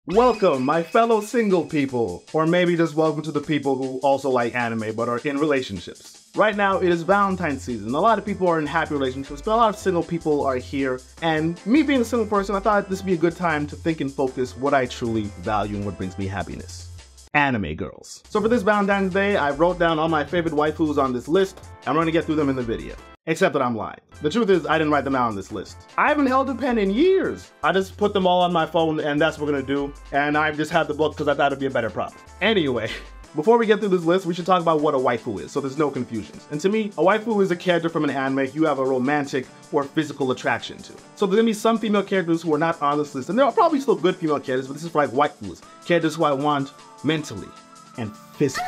Welcome, my fellow single people, or maybe just welcome to the people who also like anime but are in relationships. Right now, it is Valentine season. A lot of people are in happy relationships, but a lot of single people are here. And me being a single person, I thought this would be a good time to think and focus what I truly value and what brings me happiness. Anime girls. So for this Valentine's Day, I wrote down all my favorite waifus on this list. I'm going to get through them in the video. Except that I'm lying. The truth is, I didn't write them out on this list. I haven't held a pen in years. I just put them all on my phone and that's what we're gonna do. And I just had the book because I thought it'd be a better prop. Anyway, before we get through this list, we should talk about what a waifu is, so there's no confusions. And to me, a waifu is a character from an anime you have a romantic or physical attraction to. So there's gonna be some female characters who are not on this list, and there are probably still good female characters, but this is for like waifus. Characters who I want mentally and physically.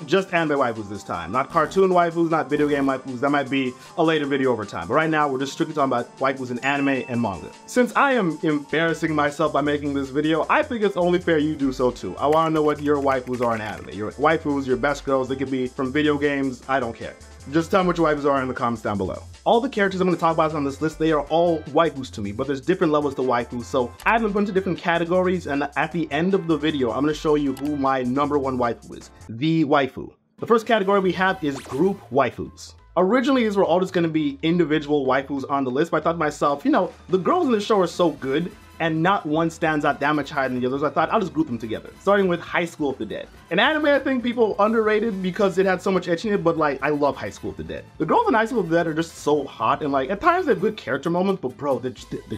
Just anime waifus this time, not cartoon waifus, not video game waifus. That might be a later video over time, but right now we're just strictly talking about waifus in anime and manga. Since I am embarrassing myself by making this video, I think it's only fair you do so too. I want to know what your waifus are in anime. Your waifus, your best girls, they could be from video games, I don't care. Just tell me what your waifus are in the comments down below. All the characters I'm going to talk about on this list, they are all waifus to me, but there's different levels to waifus, so I have them put into different categories, and at the end of the video, I'm going to show you who my #1 waifu is. The waifu. The first category we have is group waifus. Originally, these were all just going to be individual waifus on the list, but I thought to myself, you know, the girls in the show are so good, and not one stands out that much higher than the others. I thought I'll just group them together, starting with High School of the Dead. In anime, I think people underrated because it had so much ecchi in it, but like, I love High School of the Dead. The girls in High School of the Dead are just so hot, and like, at times they have good character moments, but bro, they're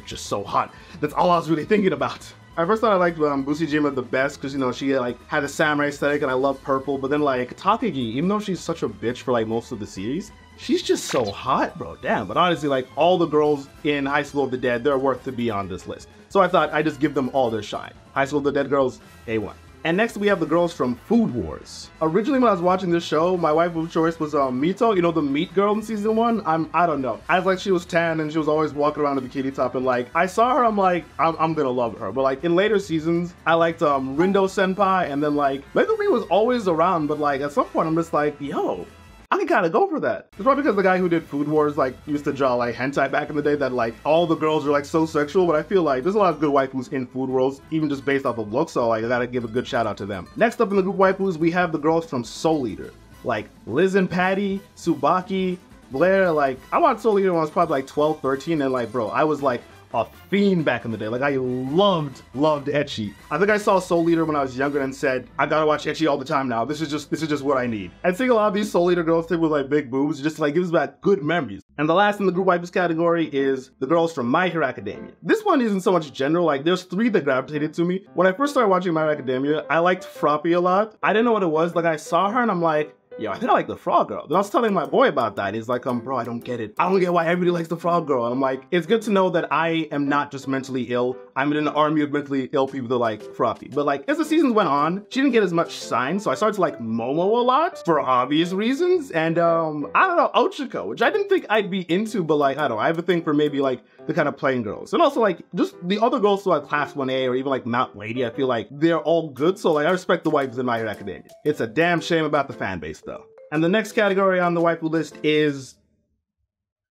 just so hot. That's all I was really thinking about. I first thought I liked Busujima the best because, you know, she like had a samurai aesthetic and I love purple, but then like Takagi, even though she's such a bitch for like most of the series, she's just so hot, bro, damn. But honestly, like all the girls in High School of the Dead, they're worth to be on this list. So I thought I'd just give them all their shine. High School of the Dead girls, A1. And next we have the girls from Food Wars. Originally when I was watching this show, my wife of choice was Mito, you know, the meat girl in season 1. I don't know. I was like, she was tan and she was always walking around in a bikini top, and like, I saw her, I'm like, I'm gonna love her. But like in later seasons, I liked Rindo Senpai, and then like, Megumi was always around, but like at some point I'm just like, yo, I can kind of go for that. It's probably because the guy who did Food Wars like used to draw like hentai back in the day that like all the girls are like so sexual, but I feel like there's a lot of good waifus in Food Wars, even just based off of looks, so like I gotta give a good shout out to them. Next up in the group waifus, we have the girls from Soul Eater. Like Liz and Patty, Tsubaki, Blair. Like I watched Soul Eater when I was probably like 12, 13, and like bro, I was like a fiend back in the day. Like I loved ecchi. I think I saw Soul Eater when I was younger and said, I gotta watch ecchi all the time now. This is just what I need. And seeing a lot of these Soul Eater girls with like big boobs just like gives back good memories. And the last in the group waifus category is the girls from My Hero Academia. This one isn't so much general, like there's 3 that gravitated to me. When I first started watching My Hero Academia, I liked Froppy a lot. I didn't know what it was. Like I saw her and I'm like, yo, I think I like the frog girl. Then I was telling my boy about that. He's like, bro, I don't get it. I don't get why everybody likes the frog girl. And I'm like, it's good to know that I am not just mentally ill. I'm in an army of mentally ill people that like Froppy. But like, as the seasons went on, she didn't get as much shine. So I started to like Momo a lot for obvious reasons. And I don't know, Ochiko, which I didn't think I'd be into, but like, I don't know, I have a thing for maybe like the kind of plain girls. And also like, just the other girls who like Class 1A or even like Mount Lady, I feel like they're all good. So like, I respect the waifus in My Hero Academia. It's a damn shame about the fan base though. And the next category on the waifu list is,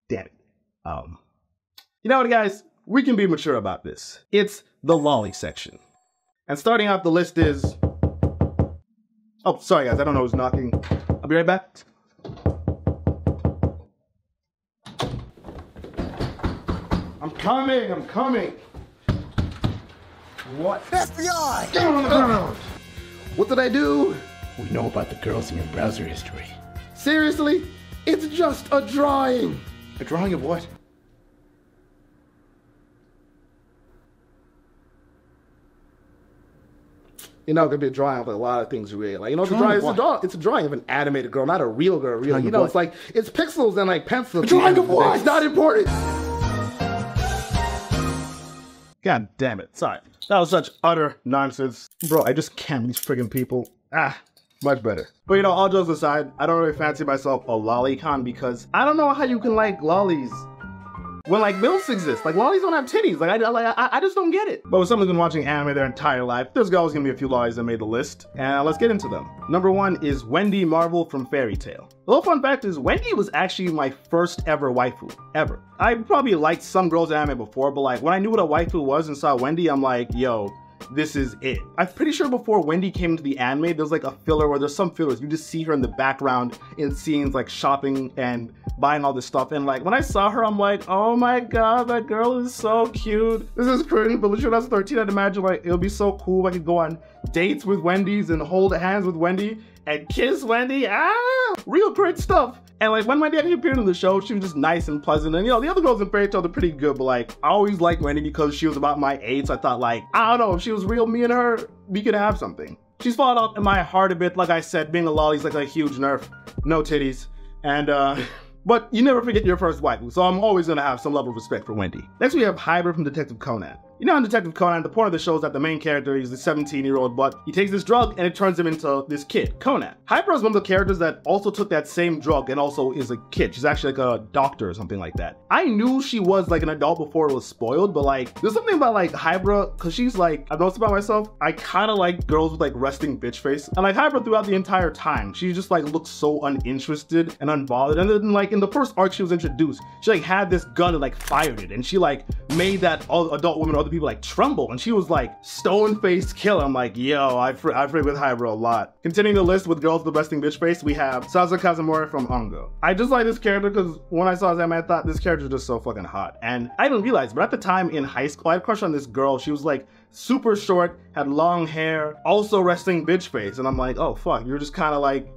damn it. You know what, guys? We can be mature about this. It's the lolly section. And starting off the list is, oh, sorry guys, I don't know who's knocking. I'll be right back. I'm coming. What? FBI! Get on the ground! What did I do? We know about the girls in your browser history. Seriously? It's just a drawing. A drawing of what? You know, it could be a drawing of like, a lot of things really. Like, you know, it's a drawing of an animated girl, not a real girl, really. You know, it's like, it's pixels and like pencils. A drawing of what? It's not important. God damn it. Sorry. That was such utter nonsense. Bro, I just can't with these friggin' people. Much better. But you know, all jokes aside, I don't really fancy myself a lolicon because I don't know how you can like lollies when like MILFs exist. Like lollies don't have titties. Like I just don't get it. But when someone's been watching anime their entire life, there's always gonna be a few lollies that made the list. And let's get into them. #1 is Wendy Marvel from Fairy Tail. The little fun fact is Wendy was actually my first ever waifu, ever. I probably liked some girls in anime before, but like when I knew what a waifu was and saw Wendy, I'm like, yo, this is it. I'm pretty sure before Wendy came into the anime, there's like a filler where there's some fillers. You just see her in the background in scenes like shopping and buying all this stuff. And like when I saw her, I'm like, oh my god, that girl is so cute. This is cringe, but literally when I was 13, I'd imagine like it would be so cool if I could go on dates with Wendy's and hold hands with Wendy and kiss Wendy. Real great stuff. And like when Wendy actually appeared in the show, she was just nice and pleasant. And you know, the other girls in Fairy Tail, they're pretty good, but like I always liked Wendy because she was about my age. So I thought like, I don't know, if she was real, me and her, we could have something. She's fallen off in my heart a bit. Like I said, being a lolly's like a huge nerf. No titties. And but you never forget your first waifu, so I'm always gonna have some level of respect for Wendy. Next we have Hybrid from Detective Conan. You know, in Detective Conan, the point of the show is that the main character is a 17-year-old, but he takes this drug and it turns him into this kid, Conan. Hyper is one of the characters that also took that same drug and also is a kid. She's actually like a doctor or something like that. I knew she was like an adult before it was spoiled, but like, there's something about like Hybra, cause she's like, I've noticed about myself, I kinda like girls with like resting bitch face. And like Hybra throughout the entire time, she just like looks so uninterested and unbothered. And then like in the first arc she was introduced, she like had this gun and like fired it. And she like made that all adult women or other people like tremble, and she was like stone-faced killer. I'm like, yo, I freak with Hybra a lot. Continuing the list with girls with the resting bitch face, we have Saza Kazamori from Ongo. I just like this character because when I saw his anime, I thought this character is just so fucking hot. And I didn't realize, but at the time in high school, I had a crush on this girl. She was like super short, had long hair, also resting bitch face. And I'm like, oh fuck, you're just kind of like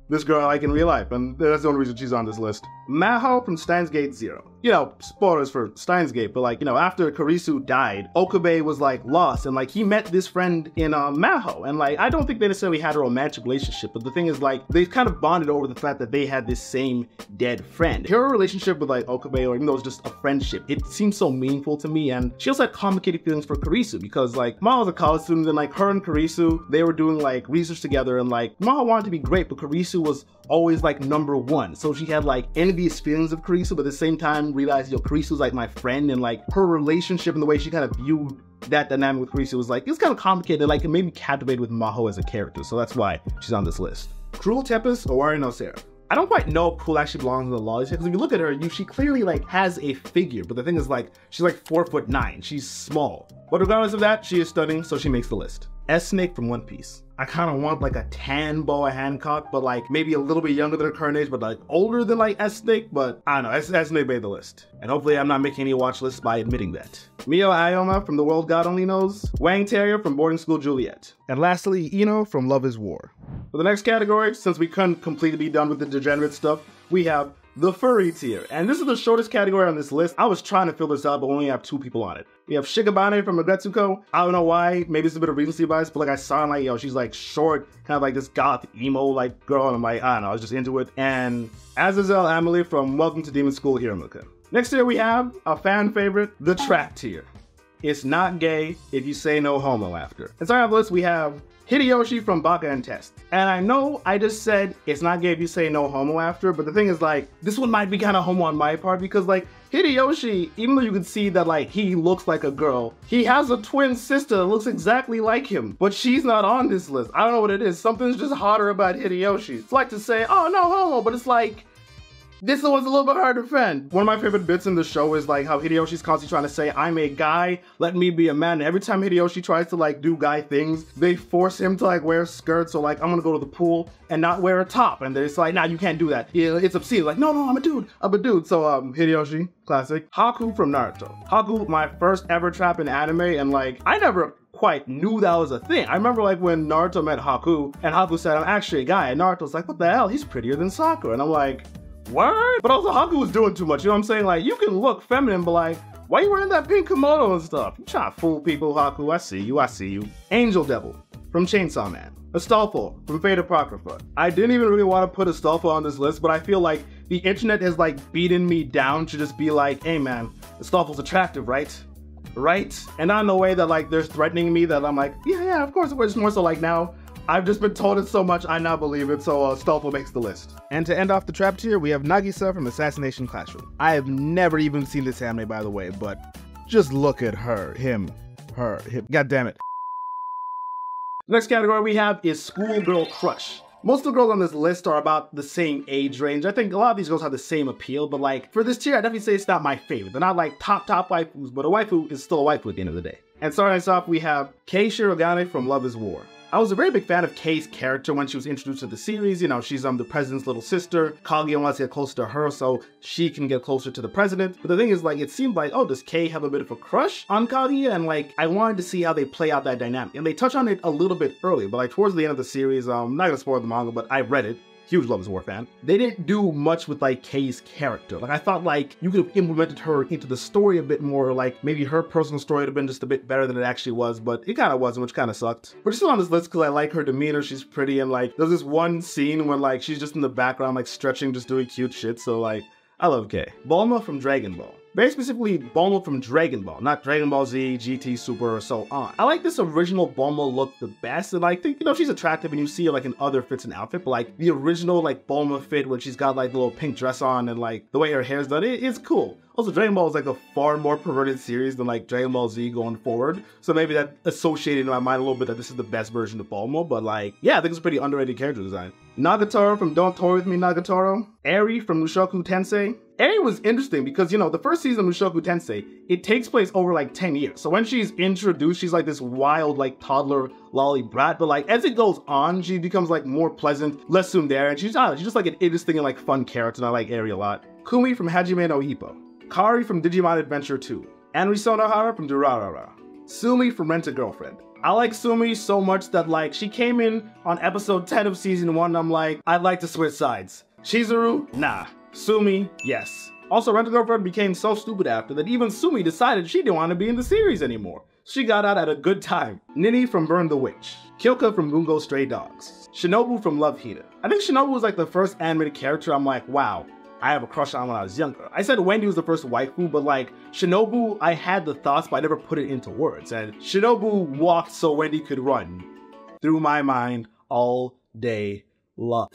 this girl I like in real life, and that's the only reason she's on this list. Maho from Steins Gate Zero. You know, spoilers for Steins Gate, but like, you know, after Kurisu died, Okabe was like lost, and like he met this friend in Maho, and like I don't think they necessarily had a romantic relationship, but the thing is like they kind of bonded over the fact that they had this same dead friend. Her relationship with like Okabe, or even though it's just a friendship, it seems so meaningful to me, and she also had complicated feelings for Kurisu because like Maho was a college student, and like her and Kurisu, they were doing like research together, and like Maho wanted to be great, but Kurisu was always like #1, so she had like envious feelings of Kurisu, but at the same time realized, yo, Kurisu's like my friend, and like her relationship and the way she kind of viewed that dynamic with Kurisu was like, it's kind of complicated, like it made me captivated with Maho as a character, so that's why she's on this list. Cruel Tempest, Owari no Seraph. I don't quite know if Cruel actually belongs in the lollies because if you look at her, she clearly like has a figure, but the thing is like, she's like 4'9", she's small. But regardless of that, she is stunning, so she makes the list. S-Snake from One Piece. I kind of want like a tan Boa Hancock, but like maybe a little bit younger than her current age, but like older than like S-Snake, but I don't know, S-Snake made the list. And hopefully I'm not making any watch lists by admitting that. Mio Ayoma from The World God Only Knows. Wang Terrier from Boarding School Juliet. And lastly, Ino from Love is War. For the next category, since we couldn't completely be done with the degenerate stuff, we have the furry tier. And this is the shortest category on this list. I was trying to fill this out, but we only have 2 people on it. We have Shikabane from Regretsuko. I don't know why, maybe it's a bit of recency bias, but like I saw like, yo, she's like short, kind of like this goth emo like girl, and I'm like, I don't know, I was just into it. And Azazel Amelie from Welcome to Demon School Iramuka. Next tier we have a fan favorite, the trap tier. It's not gay if you say no homo after. And starting off the list, we have Hideyoshi from Baka and Test. And I know I just said it's not gay if you say no homo after, but the thing is like, this one might be kind of homo on my part because like Hideyoshi, even though you can see that like he looks like a girl, he has a twin sister that looks exactly like him, but she's not on this list. I don't know what it is. Something's just hotter about Hideyoshi. It's like to say, oh no homo, but it's like, this one's a little bit hard to defend. One of my favorite bits in the show is like how Hideyoshi's constantly trying to say, I'm a guy, let me be a man. And every time Hideyoshi tries to like do guy things, they force him to like wear skirts. So like, I'm gonna go to the pool and not wear a top. And they're like, nah, you can't do that. Yeah, it's obscene. Like, no, I'm a dude. So Hideyoshi, classic. Haku from Naruto. Haku, my first ever trap in anime, and like, I never quite knew that was a thing. I remember like when Naruto met Haku, and Haku said, I'm actually a guy. And Naruto's like, what the hell? He's prettier than Sakura. And I'm like, what? But also Haku was doing too much, you know what I'm saying? Like, you can look feminine, but like, why you wearing that pink kimono and stuff? You trying to fool people, Haku. I see you. Angel Devil from Chainsaw Man. Astolfo from Fate Apocrypha. I didn't even really want to put Astolfo on this list, but I feel like the internet has like beaten me down to just be like, hey man, Astolfo's attractive, right? And not in a way that like they're threatening me that I'm like, yeah, of course. It's more so like now, I've just been told it so much, I now believe it, so Astolfo makes the list. And to end off the trap tier, we have Nagisa from Assassination Classroom. I have never even seen this anime, by the way, but just look at her, him. God damn it. The next category we have is Schoolgirl Crush. Most of the girls on this list are about the same age range. I think a lot of these girls have the same appeal, but like for this tier, I definitely say it's not my favorite. They're not like top waifus, but a waifu is still a waifu at the end of the day. And starting us off, we have Kei Shirogane from Love is War. I was a very big fan of Kei's character when she was introduced to the series. You know, she's the president's little sister. Kaguya wants to get closer to her so she can get closer to the president. But the thing is, like, it seemed like, oh, does Kei have a bit of a crush on Kaguya? And like, I wanted to see how they play out that dynamic. And they touch on it a little bit early, but like towards the end of the series, I'm not gonna spoil the manga, but I read it. Huge Love is War fan. They didn't do much with like Kei's character. Like I thought like you could have implemented her into the story a bit more, like maybe her personal story would have been just a bit better than it actually was, but it kind of wasn't, which kind of sucked. But she's still on this list because I like her demeanor, she's pretty, and like there's this one scene when like she's just in the background like stretching, just doing cute shit, so like I love Kei. Bulma from Dragon Ball. Very specifically, Bulma from Dragon Ball, not Dragon Ball Z, GT, Super, or so on. I like this original Bulma look the best, and I think, you know, she's attractive and you see her like in other fits and outfit, but like the original like Bulma fit when she's got like the little pink dress on and like the way her hair's done, it's cool. Also, Dragon Ball is like a far more perverted series than like Dragon Ball Z going forward, so maybe that associated in my mind a little bit that this is the best version of Bulma, but like, yeah, I think it's a pretty underrated character design. Nagatoro from Don't Toy With Me Nagatoro. Eri from Mushoku Tensei. Eri was interesting because, you know, the first season of Mushoku Tensei, it takes place over like 10 years. So when she's introduced, she's like this wild, like toddler lolly brat. But like as it goes on, she becomes like more pleasant, less tsundere, and she's just like an interesting and like fun character, and I like Eri a lot. Kumi from Hajime no Ippo. Kari from Digimon Adventure 2. Anri Sonohara from Durarara. Sumi from Rent a Girlfriend. I like Sumi so much that like she came in on episode 10 of season 1 and I'm like, I'd like to switch sides. Chizuru? Nah. Sumi? Yes. Also, Rent a Girlfriend became so stupid after that even Sumi decided she didn't want to be in the series anymore. She got out at a good time. Nini from Burn the Witch. Kyoka from Bungo Stray Dogs. Shinobu from Love Hina. I think Shinobu was like the first animated character I'm like, wow, I have a crush on when I was younger. I said Wendy was the first waifu, but like Shinobu, I had the thoughts, but I never put it into words. And Shinobu walked so Wendy could run through my mind all day long.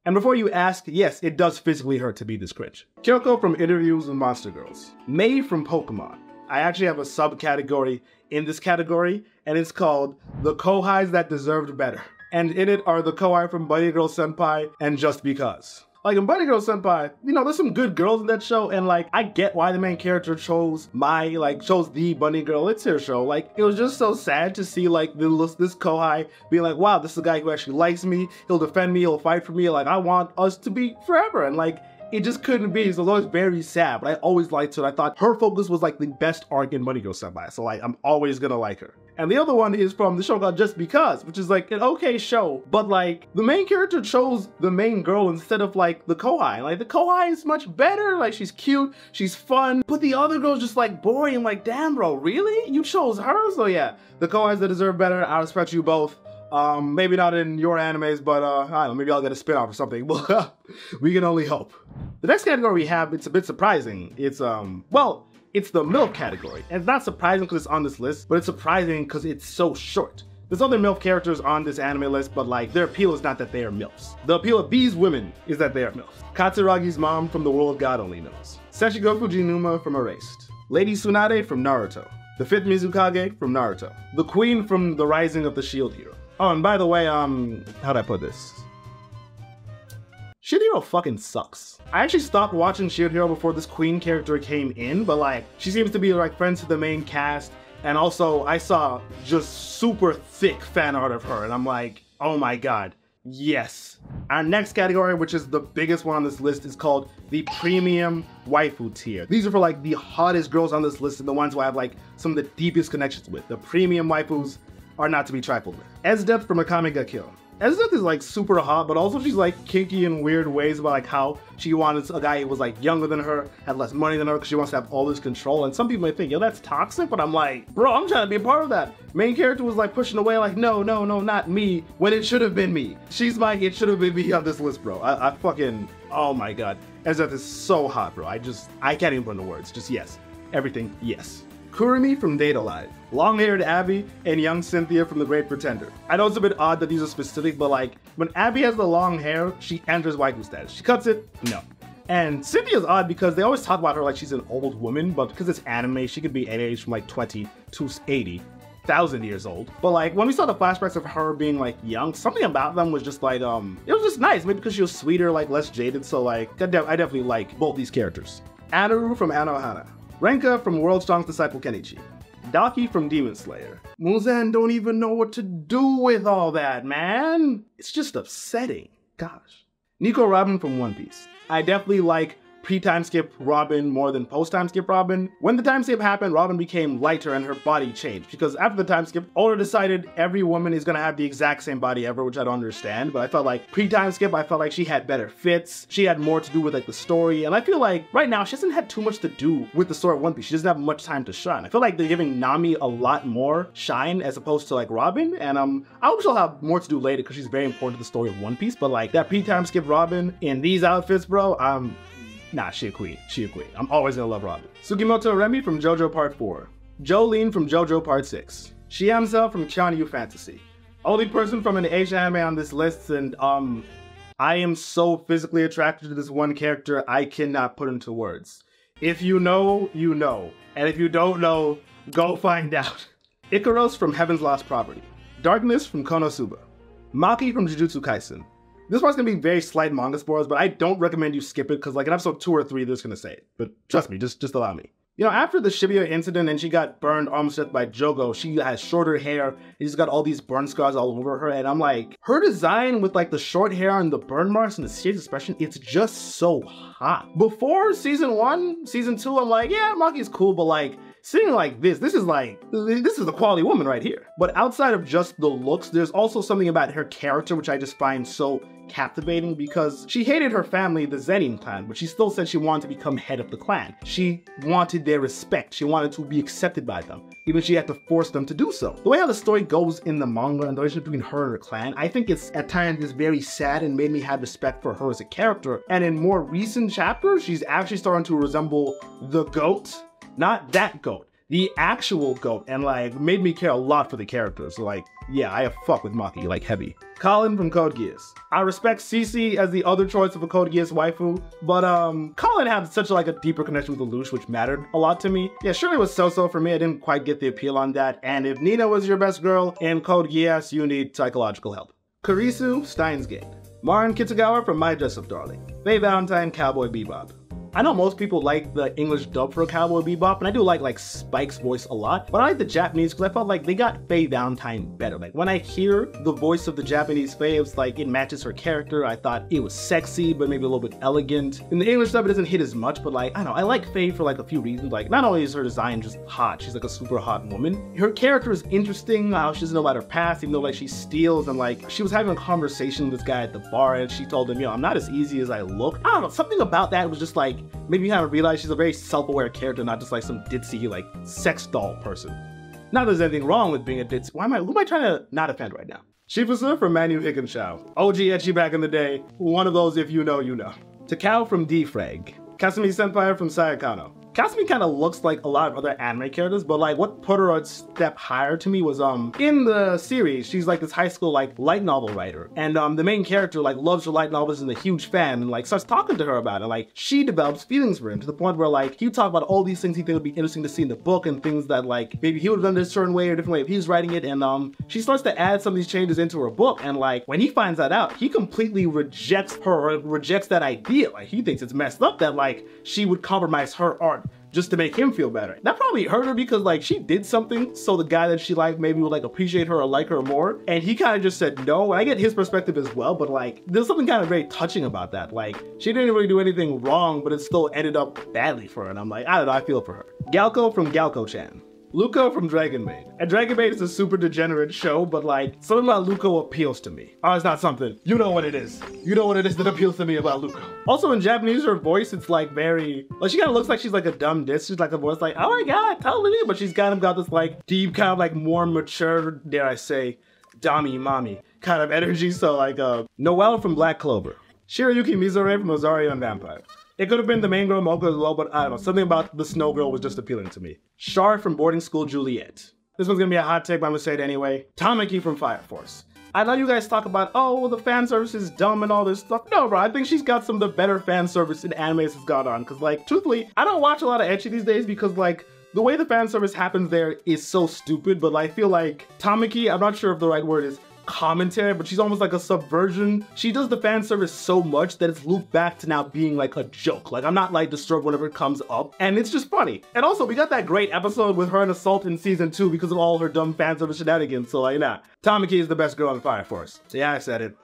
And before you ask, yes, it does physically hurt to be this cringe. Kyoko from Interviews with Monster Girls. Mei from Pokemon. I actually have a subcategory in this category, and it's called The Kohais That Deserved Better. And in it are the Kohai from Bunny Girl Senpai and Just Because. Like in Bunny Girl Senpai, you know, there's some good girls in that show, and like, I get why the main character chose the Bunny Girl. It's her show. Like, it was just so sad to see like this Kohai being like, wow, this is a guy who actually likes me, he'll defend me, he'll fight for me, like, I want us to be forever, and like, it just couldn't be. So it was always very sad, but I always liked her. I thought her focus was like the best arc in Bunny Girl Senpai, so like, I'm always gonna like her. And the other one is from the show called Just Because, which is like an okay show, but like the main character chose the main girl instead of like the Kohai. Like the Kohai is much better, like she's cute, she's fun, but the other girl's just like boring. Like, damn bro, really? You chose her? So yeah, the Kohais that deserve better, I respect you both. Maybe not in your animes, but I don't know, maybe I'll get a spin-off or something. We can only hope. The next category we have, it's a bit surprising. It's well, it's the MILF category. And it's not surprising because it's on this list, but it's surprising because it's so short. There's other MILF characters on this anime list, but like their appeal is not that they are MILFs. The appeal of these women is that they are MILFs. Katsuragi's mom from The World God Only Knows. Sesshigo Fujinuma from Erased. Lady Tsunade from Naruto. The 5th Mizukage from Naruto. The Queen from The Rising of the Shield Hero. Oh, and by the way, how'd I put this? Shield Hero fucking sucks. I actually stopped watching Shield Hero before this Queen character came in, but like, she seems to be like friends to the main cast, and also I saw just super thick fan art of her, and I'm like, oh my god, yes. Our next category, which is the biggest one on this list, is called the Premium Waifu tier. These are for like the hottest girls on this list and the ones who I have like some of the deepest connections with. The Premium Waifus are not to be trifled with. Esdeath from Akame ga Kill. Esdeath is like super hot, but also she's like kinky in weird ways about like how she wanted a guy who was like younger than her, had less money than her, because she wants to have all this control. And some people may think, yo, that's toxic, but I'm like, bro, I'm trying to be a part of that. Main character was like pushing away like, no, not me, when it should have been me. She's my, it should have been me on this list, bro. I fucking, oh my god. Esdeath is so hot, bro. I can't even put into words. Just yes. Everything, yes. Kurumi from Date Alive, long-haired Abby, and young Cynthia from The Great Pretender. I know it's a bit odd that these are specific, but like, when Abby has the long hair, she enters waifu status. She cuts it, no. And Cynthia's odd because they always talk about her like she's an old woman, but because it's anime, she could be any age from like 20 to 80,000 years old. But like, when we saw the flashbacks of her being like young, something about them was just like, it was just nice. Maybe because she was sweeter, like less jaded, so like, I definitely like both these characters. Anaru from Anohana. Renka from World's Strongest Disciple Kenichi. Daki from Demon Slayer. Muzan don't even know what to do with all that, man. It's just upsetting. Gosh. Nico Robin from One Piece. I definitely like pre-time skip Robin more than post-time skip Robin. When the time skip happened, Robin became lighter and her body changed, because after the time skip, Oda decided every woman is gonna have the exact same body ever, which I don't understand, but I felt like pre-time skip, I felt like she had better fits, she had more to do with like the story, and I feel like right now she hasn't had too much to do with the story of One Piece. She doesn't have much time to shine. I feel like they're giving Nami a lot more shine as opposed to like Robin, and I hope she'll have more to do later because she's very important to the story of One Piece, but like that pre-time skip Robin in these outfits, bro, nah, she a queen. She a queen. I'm always gonna love Robin. Sugimoto Remy from JoJo Part 4. Jolene from JoJo Part 6. Shiamsel from Chanyu Fantasy. Only person from an Asian anime on this list, and I am so physically attracted to this one character, I cannot put into words. If you know, you know. And if you don't know, go find out. Ikaros from Heaven's Lost Property. Darkness from Konosuba. Maki from Jujutsu Kaisen. This part's gonna be very slight manga spoilers, but I don't recommend you skip it because like in episode 2 or 3, they're just gonna say it. But trust me, just allow me. You know, after the Shibuya incident and she got burned almost to death by Jogo, she has shorter hair, and she's got all these burn scars all over her, and I'm like, her design with like the short hair and the burn marks and the serious expression, it's just so hot. Before season 1, season 2, I'm like, yeah, Maki's cool, but like, seeing like this is a quality woman right here. But outside of just the looks, there's also something about her character which I just find so captivating, because she hated her family, the Zenin clan, but she still said she wanted to become head of the clan. She wanted their respect. She wanted to be accepted by them. Even she had to force them to do so. The way how the story goes in the manga and the relationship between her and her clan, I think it's at times is very sad and made me have respect for her as a character. And in more recent chapters, she's actually starting to resemble the GOAT. Not that GOAT, the actual GOAT, and like made me care a lot for the character. So like, yeah, I fuck with Maki, like heavy. Colin from Code Geass. I respect Cece as the other choice of a Code Geass waifu, but Colin had such like a deeper connection with Lelouch, which mattered a lot to me. Yeah, Shirley was so-so for me. I didn't quite get the appeal on that. And if Nina was your best girl in Code Geass, you need psychological help. Kurisu, Steins Gate. Marin Kitagawa from My Dress Up Darling. Faye Valentine, Cowboy Bebop. I know most people like the English dub for Cowboy Bebop, and I do like Spike's voice a lot, but I like the Japanese because I felt like they got Faye Valentine better. Like when I hear the voice of the Japanese Faye, it's like it matches her character. I thought it was sexy, but maybe a little bit elegant. In the English dub, it doesn't hit as much, but like, I don't know, I like Faye for like a few reasons. Like not only is her design just hot, she's like a super hot woman. Her character is interesting, how she doesn't know about her past, even though like she steals, and like she was having a conversation with this guy at the bar and she told him, yo, I'm not as easy as I look. I don't know, something about that was just like, maybe you kind of realize she's a very self-aware character, not just like some ditzy like sex doll person. Not that there's anything wrong with being a ditzy. Who am I trying to not offend right now? Shifusa from Manu Higginshaw. OG ecchi back in the day. One of those if you know, you know. Takao from D-Frag. Kasumi Senpai from Sayakano. Kasumi kind of looks like a lot of other anime characters, but like what put her a step higher to me was in the series, she's like this high school like light novel writer, and the main character like loves her light novels and is a huge fan and like starts talking to her about it. Like she develops feelings for him to the point where like he talk about all these things he think would be interesting to see in the book and things that like maybe he would have done this certain way or different way if he was writing it, and she starts to add some of these changes into her book, and like when he finds that out, he completely rejects her, rejects that idea. Like he thinks it's messed up that like she would compromise her art just to make him feel better. That probably hurt her because like she did something so the guy that she liked maybe would like appreciate her or like her more, and he kind of just said no. And I get his perspective as well, but like there's something kind of very touching about that. Like she didn't really do anything wrong, but it still ended up badly for her, and I'm like, I don't know, I feel for her. Galco from Galco-chan. Luco from Dragon Maid. And Dragon Maid is a super degenerate show, but like, something about Luco appeals to me. Oh, it's not something. You know what it is. You know what it is that appeals to me about Luco. Also in Japanese, her voice, it's like very, like she kind of looks like she's like a dumb disc. She's like a voice like, oh my god, totally. But she's kind of got this like deep, kind of like more mature, dare I say, Dami Mami kind of energy. So like, Noelle from Black Clover. Shirayuki Mizore from Rosario and Vampire. It could have been the main girl Mocha as well, but I don't know, something about the snow girl was just appealing to me. Char from Boarding School Juliet. This one's gonna be a hot take, but I'm gonna say it anyway. Tamaki from Fire Force. I know you guys talk about, oh, well, the fan service is dumb and all this stuff. No, bro, I think she's got some of the better fan service in anime that's gone on. Cause like, truthfully, I don't watch a lot of ecchi these days because like, the way the fan service happens there is so stupid, but I feel like Tamaki, I'm not sure if the right word is commentary, but she's almost like a subversion. She does the fan service so much that it's looped back to now being like a joke. Like, I'm not like disturbed whenever it comes up, and it's just funny. And also, we got that great episode with her and Assault in season 2 because of all her dumb fan service shenanigans, so like, nah. Tamaki is the best girl on Fire Force. So yeah, I said it.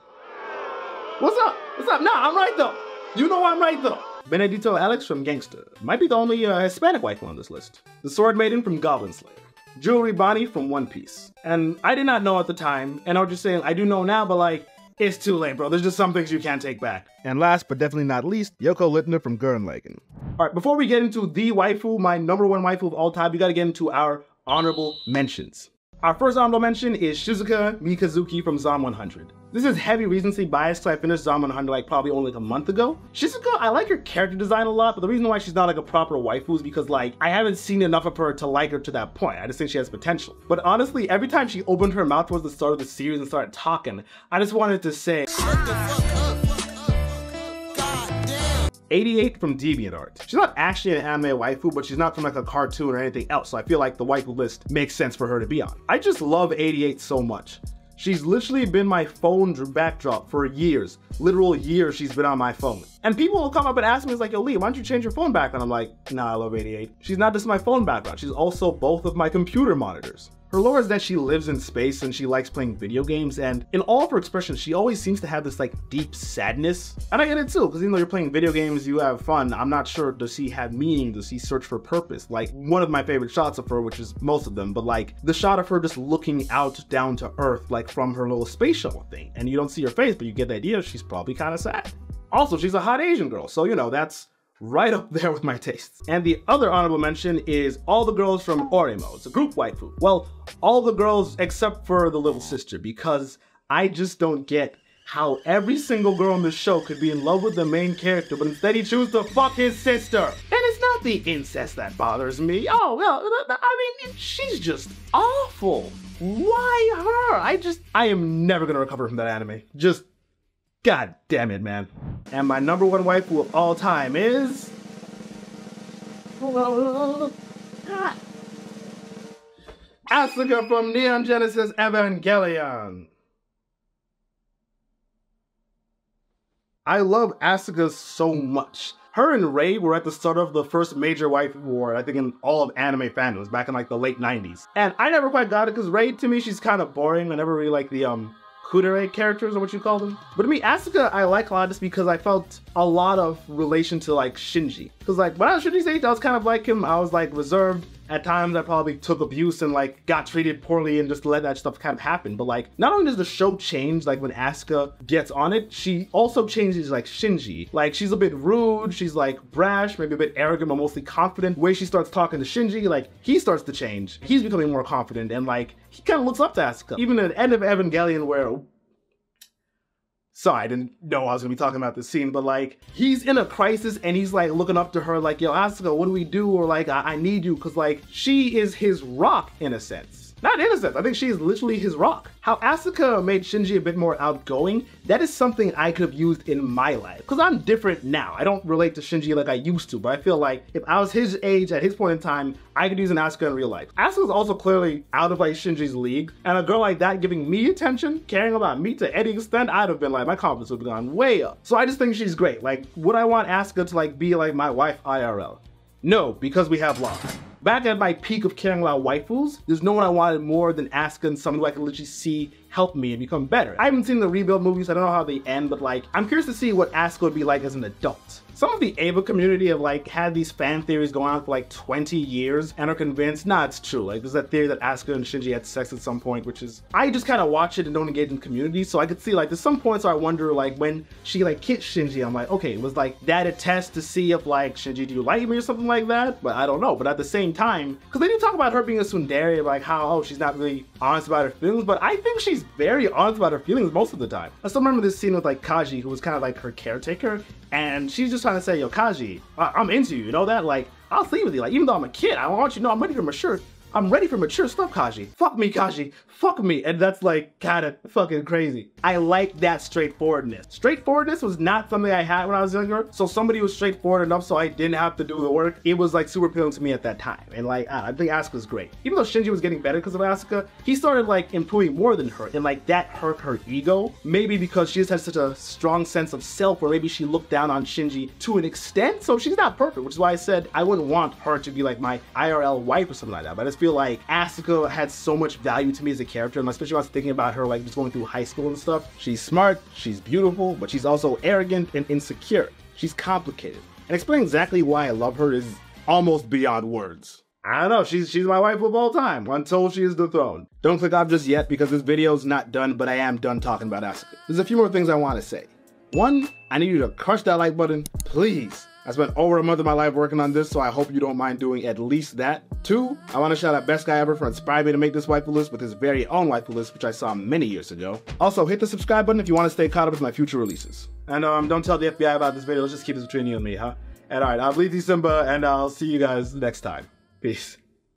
What's up? What's up? Nah, I'm right though. You know I'm right though. Benedito Alex from Gangsta. Might be the only Hispanic waifu on this list. The Sword Maiden from Goblin Slayer. Jewelry Bonnie from One Piece. And I did not know at the time, and I was just saying, I do know now, but like, it's too late, bro. There's just some things you can't take back. And last but definitely not least, Yoko Littner from Gurren Lagann. Alright, before we get into the waifu, my number one waifu of all time, we gotta get into our honorable mentions. Our first honorable mention is Shizuka Mikazuki from Zom 100. This is heavy recency bias because I finished Zom 100 like probably only like a month ago. Shizuka, I like her character design a lot, but the reason why she's not like a proper waifu is because like I haven't seen enough of her to like her to that point. I just think she has potential. But honestly, every time she opened her mouth towards the start of the series and started talking, I just wanted to say, shut the fuck up. 88 from DeviantArt. She's not actually an anime waifu, but she's not from like a cartoon or anything else, so I feel like the waifu list makes sense for her to be on. I just love 88 so much. She's literally been my phone backdrop for years. Literal years she's been on my phone. And people will come up and ask me, it's like, yo Lee, why don't you change your phone background? I'm like, nah, I love 88. She's not just my phone background, she's also both of my computer monitors. Her lore is that she lives in space and she likes playing video games, and in all of her expressions, she always seems to have this like deep sadness. And I get it too, because even though you're playing video games, you have fun, I'm not sure, does she have meaning? Does she search for purpose? Like, one of my favorite shots of her, which is most of them, but like the shot of her just looking out down to Earth, like from her little space shuttle thing. And you don't see her face, but you get the idea she's probably kind of sad. Also, she's a hot Asian girl, so you know, that's right up there with my tastes. And the other honorable mention is all the girls from Oremo. It's a group waifu. Well, all the girls except for the little sister, because I just don't get how every single girl in the show could be in love with the main character, but instead he chooses to fuck his sister. And it's not the incest that bothers me. Oh, well, I mean, she's just awful. Why her? I am never gonna recover from that anime. Just, god damn it, man. And my number one waifu of all time is... Asuka from Neon Genesis Evangelion. I love Asuka so much. Her and Rei were at the start of the first major waifu war, I think in all of anime fandoms, back in like the late 90s. And I never quite got it, because Rei, to me, she's kind of boring. I never really liked the, Kudere characters, or what you call them. But to me, Asuka I like a lot just because I felt a lot of relation to like Shinji. Because like when I was Shinji's age, I was kind of like him. I was like reserved. At times I probably took abuse and like got treated poorly and just let that stuff kind of happen. But like not only does the show change like when Asuka gets on it, she also changes like Shinji. Like she's a bit rude, she's like brash, maybe a bit arrogant, but mostly confident. The way she starts talking to Shinji, like he starts to change. He's becoming more confident and like he kind of looks up to Asuka. Even at the end of Evangelion where... Sorry, I didn't know I was gonna be talking about this scene, but like, he's in a crisis and he's like looking up to her like, yo, Asuka, what do we do? Or like, I need you, because like, she is his rock in a sense. Not in a sense, I think she is literally his rock. How Asuka made Shinji a bit more outgoing, that is something I could have used in my life. Because I'm different now. I don't relate to Shinji like I used to, but I feel like if I was his age at his point in time, I could use an Asuka in real life. Asuka's also clearly out of like Shinji's league, and a girl like that giving me attention, caring about me to any extent, I'd have been like, my confidence would have gone way up. So I just think she's great. Like, would I want Asuka to like be like my wife IRL? No, because we have law. Back at my peak of caring about waifus, there's no one I wanted more than Asuka and someone who I could literally see help me and become better. I haven't seen the rebuild movies, I don't know how they end, but like, I'm curious to see what Asuka would be like as an adult. Some of the Ava community have like had these fan theories going on for like 20 years and are convinced, nah, it's true. Like there's that theory that Asuka and Shinji had sex at some point, which is, I just kind of watch it and don't engage in community. So I could see like there's some points where I wonder like when she like kissed Shinji, I'm like, okay, was like that a test to see if like, Shinji, do you like me or something like that? But I don't know. But at the same time, because they do talk about her being a tsundere, like how, oh, she's not really honest about her feelings, but I think she's very honest about her feelings most of the time. I still remember this scene with like Kaji, who was kind of like her caretaker, and she's just trying to say, yo, Kaji, I'm into you, you know that? Like, I'll sleep with you. Like, even though I'm a kid, I want you to know I'm ready to mature. I'm ready for mature stuff, Kaji. Fuck me, Kaji. Fuck me. And that's like kinda fucking crazy. I like that straightforwardness. Straightforwardness was not something I had when I was younger, so somebody was straightforward enough so I didn't have to do the work. It was like super appealing to me at that time. And like, I think Asuka's great. Even though Shinji was getting better because of Asuka, he started like improving more than her, and like that hurt her ego. Maybe because she just has such a strong sense of self, or maybe she looked down on Shinji to an extent. So she's not perfect, which is why I said I wouldn't want her to be like my IRL wife or something like that. But I just feel like Asuka had so much value to me as a character, and especially when I was thinking about her like just going through high school and stuff. She's smart, she's beautiful, but she's also arrogant and insecure. She's complicated. And explaining exactly why I love her is almost beyond words. I don't know, she's my wife of all time, until she is dethroned. Don't click off just yet because this video's not done, but I am done talking about Asuka. There's a few more things I want to say. One, I need you to crush that like button, please. I spent over a month of my life working on this, so I hope you don't mind doing at least that. Two, I want to shout out BestGuyEver for inspiring me to make this waifu list with his very own waifu list, which I saw many years ago. Also, hit the subscribe button if you want to stay caught up with my future releases. And don't tell the FBI about this video, let's just keep this between you and me, huh? And alright, I'll leave you Simba, and I'll see you guys next time. Peace.